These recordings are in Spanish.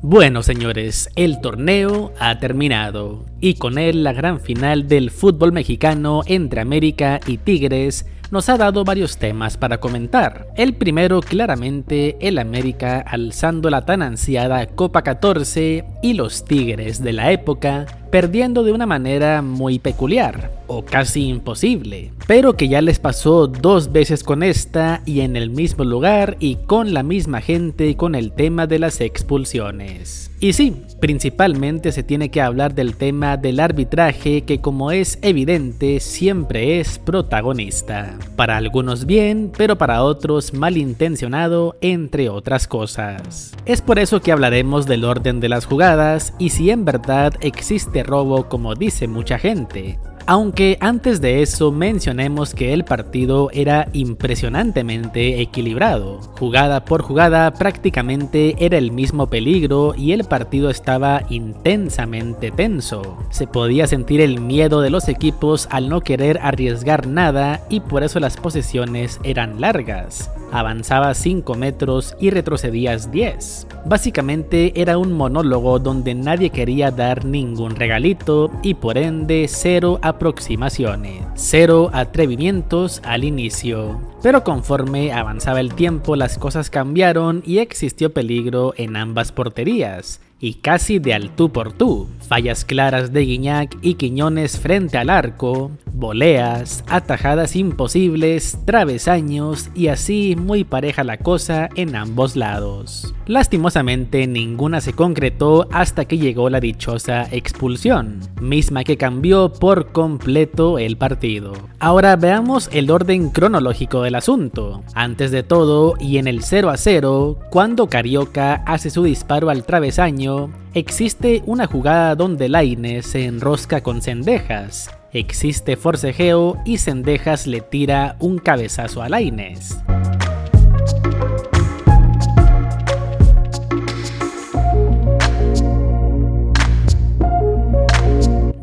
Bueno, señores, el torneo ha terminado y con él la gran final del fútbol mexicano entre América y Tigres nos ha dado varios temas para comentar. El primero, claramente, el América alzando la tan ansiada Copa 14 y los Tigres de la época perdiendo de una manera muy peculiar, o casi imposible, pero que ya les pasó 2 veces con esta y en el mismo lugar y con la misma gente con el tema de las expulsiones. Y sí, principalmente se tiene que hablar del tema del arbitraje que, como es evidente, siempre es protagonista. Para algunos bien, pero para otros malintencionado, entre otras cosas. Es por eso que hablaremos del orden de las jugadas y si en verdad existe robo como dice mucha gente. Aunque antes de eso mencionemos que el partido era impresionantemente equilibrado. Jugada por jugada prácticamente era el mismo peligro y el partido estaba intensamente tenso. Se podía sentir el miedo de los equipos al no querer arriesgar nada y por eso las posesiones eran largas. Avanzabas 5 metros y retrocedías 10. Básicamente era un monólogo donde nadie quería dar ningún regalito y por ende 0 aproximaciones, 0 atrevimientos al inicio. Pero conforme avanzaba el tiempo las cosas cambiaron y existió peligro en ambas porterías. Y casi de al tú por tú, fallas claras de Gignac y Quiñones frente al arco, voleas, atajadas imposibles, travesaños y así muy pareja la cosa en ambos lados. Lastimosamente ninguna se concretó hasta que llegó la dichosa expulsión, misma que cambió por completo el partido. Ahora veamos el orden cronológico del asunto. Antes de todo y en el 0-0, cuando Carioca hace su disparo al travesaño, existe una jugada donde Lainez se enrosca con Cendejas, existe forcejeo y Cendejas le tira un cabezazo a Lainez.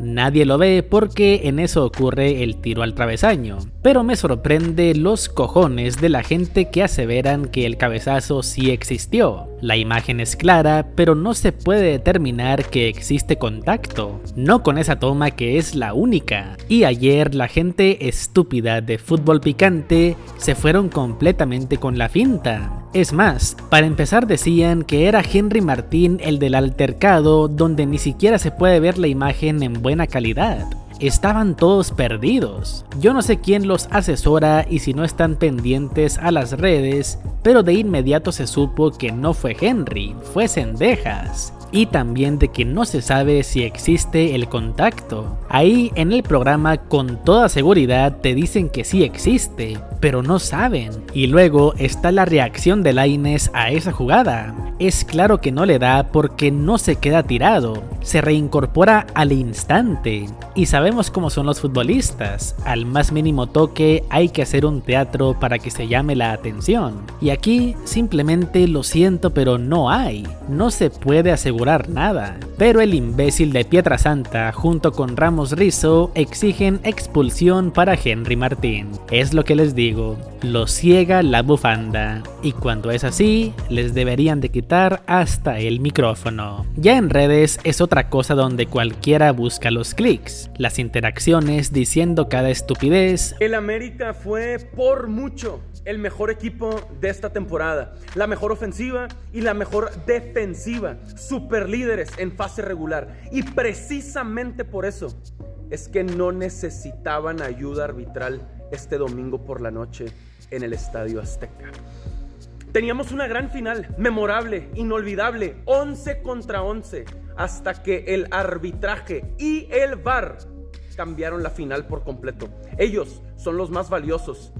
Nadie lo ve porque en eso ocurre el tiro al travesaño, pero me sorprende los cojones de la gente que aseveran que el cabezazo sí existió. La imagen es clara, pero no se puede determinar que existe contacto, no con esa toma que es la única. Y ayer la gente estúpida de Fútbol Picante se fueron completamente con la finta. Es más, para empezar decían que era Henry Martín el del altercado donde ni siquiera se puede ver la imagen en buena calidad. Estaban todos perdidos. Yo no sé quién los asesora y si no están pendientes a las redes, pero de inmediato se supo que no fue Henry, fue Cendejas. Y también de que no se sabe si existe el contacto. Ahí en el programa con toda seguridad te dicen que sí existe, pero no saben. Y luego está la reacción de Lainez a esa jugada. Es claro que no le da porque no se queda tirado, se reincorpora al instante. Y sabemos cómo son los futbolistas, al más mínimo toque hay que hacer un teatro para que se llame la atención. Y aquí simplemente lo siento pero no hay, no se puede asegurar nada. Pero el imbécil de Pietrasanta junto con Ramos Rizzo exigen expulsión para Henry Martín. Es lo que les digo, los ciega la bufanda. Y cuando es así, les deberían de quitar hasta el micrófono. Ya en redes es otra cosa donde cualquiera busca los clics, las interacciones diciendo cada estupidez. El América fue por mucho el mejor equipo de esta temporada, la mejor ofensiva y la mejor defensiva, super líderes en fase regular y precisamente por eso es que no necesitaban ayuda arbitral este domingo por la noche en el Estadio Azteca. Teníamos una gran final, memorable, inolvidable, 11 contra 11, hasta que el arbitraje y el VAR cambiaron la final por completo. Ellos son los más valiosos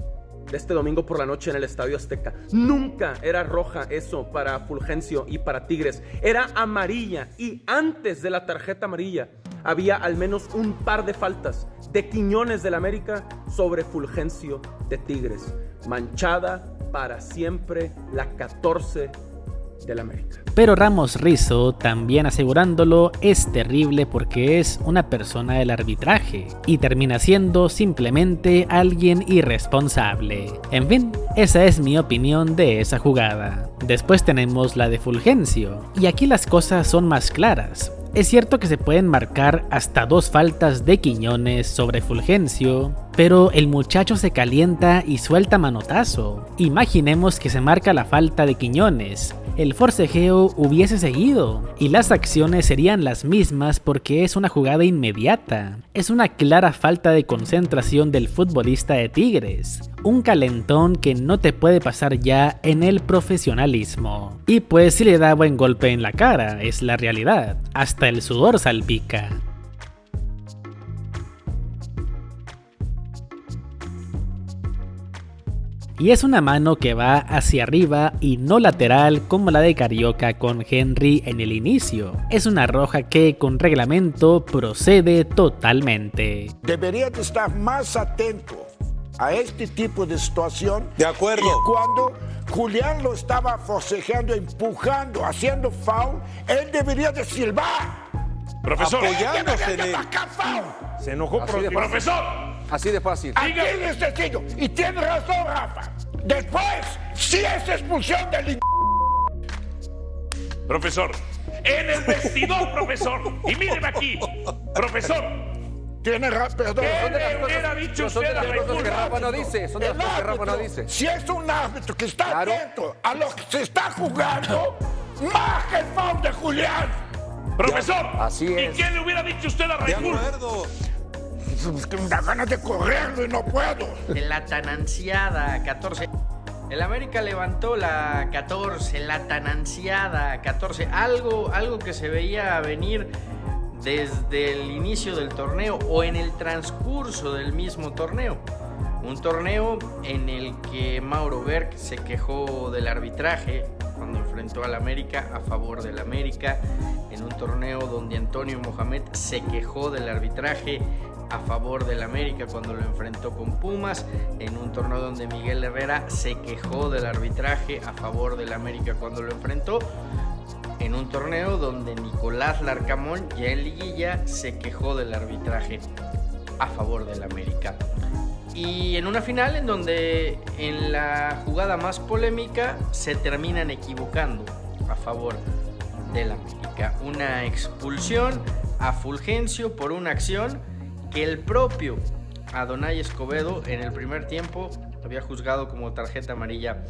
de este domingo por la noche en el Estadio Azteca. Nunca era roja eso para Fulgencio y para Tigres, era amarilla, y antes de la tarjeta amarilla había al menos un par de faltas de Quiñones del América sobre Fulgencio de Tigres. Manchada para siempre la 14 del América. Pero Ramos Rizzo, también asegurándolo, es terrible porque es una persona del arbitraje y termina siendo simplemente alguien irresponsable. En fin, esa es mi opinión de esa jugada. Después tenemos la de Fulgencio, y aquí las cosas son más claras. Es cierto que se pueden marcar hasta 2 faltas de Quiñones sobre Fulgencio, pero el muchacho se calienta y suelta manotazo. Imaginemos que se marca la falta de Quiñones. El forcejeo hubiese seguido y las acciones serían las mismas porque es una jugada inmediata. Es una clara falta de concentración del futbolista de Tigres. Un calentón que no te puede pasar ya en el profesionalismo. Y pues si le da buen golpe en la cara, es la realidad. Hasta el sudor salpica. Y es una mano que va hacia arriba y no lateral como la de Carioca con Henry en el inicio. Es una roja que con reglamento procede totalmente. Debería de estar más atento a este tipo de situación. De acuerdo. Y cuando Julián lo estaba forcejeando, empujando, haciendo foul, él debería de silbar. Profesor, Apoyándose en él. Se enojó Así por de fácil. profesor. Así de fácil. Aquí es sencillo. Y tiene razón, Rafa. Después, sí es expulsión del... Profesor, en el vestidor, profesor. Y míreme aquí, profesor. Tiene razón, perdón. Son de las cosas, hubiera dicho son de usted las a cosas que Raúl? Rafa no dice. Son de las El cosas que Rafa no árbitro, dice. si es un árbitro que está Claro. atento a lo que se está jugando, marca el foul de Julián. Profesor, Así es. ¿Y qué le hubiera dicho usted a Raúl? Es que me da ganas de correrlo y no puedo. De la tan ansiada 14. El América levantó la 14, la tan ansiada 14. Algo que se veía venir desde el inicio del torneo o en el transcurso del mismo torneo. Un torneo en el que Mauro Berg se quejó del arbitraje cuando enfrentó al América a favor del América. En un torneo donde Antonio Mohamed se quejó del arbitraje a favor del América cuando lo enfrentó con Pumas. En un torneo donde Miguel Herrera se quejó del arbitraje a favor del América cuando lo enfrentó. En un torneo donde Nicolás Larcamón, ya en liguilla, se quejó del arbitraje a favor del América. Y en una final en donde en la jugada más polémica se terminan equivocando a favor del América. Una expulsión a Fulgencio por una acción que el propio Adonai Escobedo en el primer tiempo había juzgado como tarjeta amarilla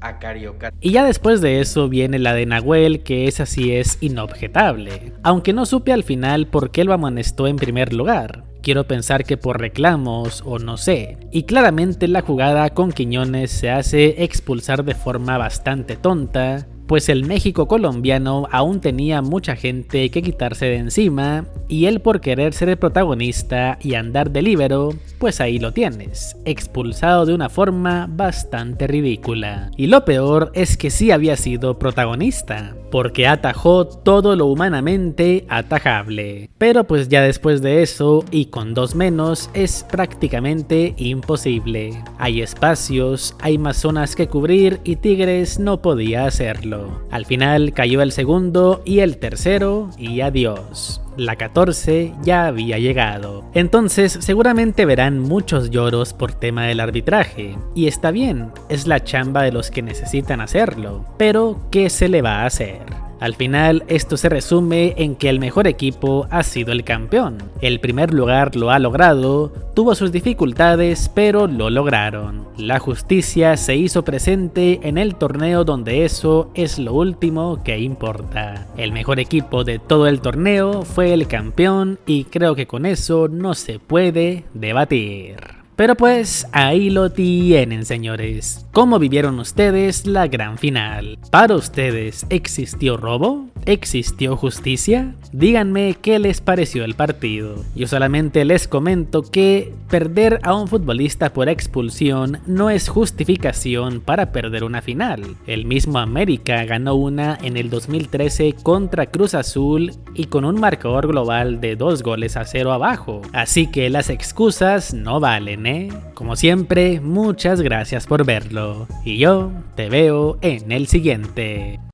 a Carioca. Y ya después de eso viene la de Nahuel, que esa sí es inobjetable. Aunque no supe al final por qué lo amonestó en primer lugar. Quiero pensar que por reclamos o no sé. Y claramente la jugada con Quiñones se hace expulsar de forma bastante tonta, pues el México colombiano aún tenía mucha gente que quitarse de encima, y él por querer ser el protagonista y andar de líbero, pues ahí lo tienes, expulsado de una forma bastante ridícula. Y lo peor es que sí había sido protagonista, porque atajó todo lo humanamente atajable. Pero pues ya después de eso, y con 2 menos, es prácticamente imposible. Hay espacios, hay más zonas que cubrir y Tigres no podía hacerlo. Al final cayó el segundo y el tercero y adiós. La 14 ya había llegado. Entonces seguramente verán muchos lloros por tema del arbitraje. Y está bien, es la chamba de los que necesitan hacerlo. Pero ¿qué se le va a hacer? Al final, esto se resume en que el mejor equipo ha sido el campeón. El primer lugar lo ha logrado, tuvo sus dificultades, pero lo lograron. La justicia se hizo presente en el torneo donde eso es lo último que importa. El mejor equipo de todo el torneo fue el campeón y creo que con eso no se puede debatir. Pero pues ahí lo tienen, señores. ¿Cómo vivieron ustedes la gran final? ¿Para ustedes existió robo? ¿Existió justicia? Díganme qué les pareció el partido. Yo solamente les comento que perder a un futbolista por expulsión no es justificación para perder una final. El mismo América ganó una en el 2013 contra Cruz Azul y con un marcador global de 2-0 abajo. Así que las excusas no valen, ¿eh? Como siempre, muchas gracias por verlo. Y yo te veo en el siguiente.